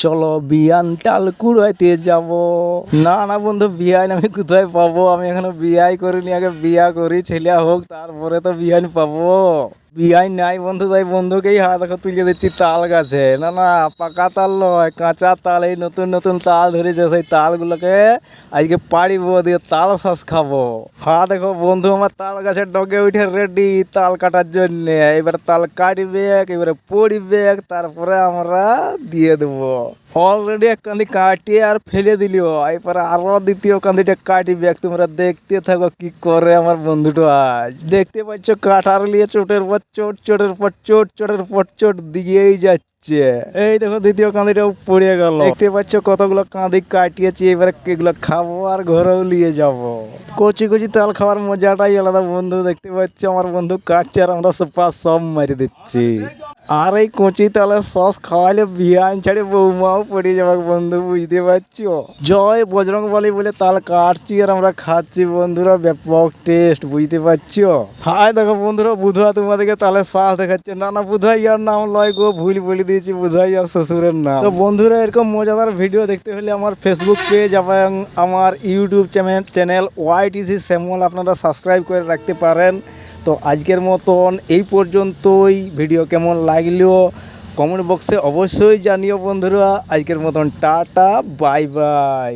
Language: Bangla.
চলো বিয়ান চাল কুড়াইতে যাব। না না বন্ধু, বিয়ান আমি কোথায় পাবো? আমি এখনো বিয়াই করিনি, আগে বিয়া করি, ছেলে হোক তারপরে তো বিয়ান পাবো। বিয়াই নাই বন্ধু, তাই বন্ধুকেই হাত দেখো তুলে দিচ্ছি তাল গাছে। না না, পাকা তাল নয়, কাঁচা তাল। এই নতুন নতুন তাল ধরেছে, সেই তালগুলোকে আজকে পাড়িব, দিয়ে তাল শ্বাস খাবো। দেখো বন্ধু আমার তাল গাছের ডগে উঠে রেডি তাল কাটার জন্য। এবার তাল কাটবে, এবারে পড়বে, তারপরে আমরা দিয়ে দেবো। অলরেডি এক কান্দি কাটিয়ে আর ফেলে দিলিও, এরপরে আরো দ্বিতীয় কান্দিটা কাটিবে। তোমরা দেখতে থাকো কি করে আমার বন্ধুটা। আজ দেখতে পাচ্ছ কাঠার লিয়ে চোটের পর চোট, চোটের পর চোট, চোটের পর চোট দিয়েই যাচ্ছে। এই দেখো দ্বিতীয় কাঁদিটাও পড়ে গেল। দেখতে পাচ্ছ কতগুলো কাঁদি কাটিয়েছি, এবারে এগুলো খাবো আর ঘরেও নিয়ে যাব। কচি কচি তাল খাওয়ার মজাটাই আলাদা বন্ধু। দেখতে পাচ্ছ আমার বন্ধু কাটছে আর আমরা সব মারি দিচ্ছি। আর এই কচি তালের সস খাওয়ালে বিয়ান ছাড়ে বৌমাও পড়ে যাবে বন্ধু, বুঝতে পারছো? জয় বজরংবলী বলে তাল কাটছি আর আমরা খাচ্ছি বন্ধুরা, ব্যাপক টেস্ট, বুঝতে পারছো? হাই দেখো বন্ধুরা, বুধুয়া তোমাদেরকে তালের শ্বাস দেখাচ্ছে। না না, বুধুয়া ইয়ার নাম লয় গো, ভুল বলে দিয়েছি, বুধুয়া ইয়ার শ্বশুরের নাম। তো বন্ধুরা, এরকম মজাদার ভিডিও দেখতে হলে আমার ফেসবুক পেজ এবং আমার ইউটিউব চ্যানেল ওয়াইটিসি শ্যামল আপনারা সাবস্ক্রাইব করে রাখতে পারেন। তো আজকের মতন এই পর্যন্তই। ভিডিও কেমন লাগলো কমেন্ট বক্সে অবশ্যই জানিও বন্ধুরা। আজকের মতন টাটা, বাই বাই।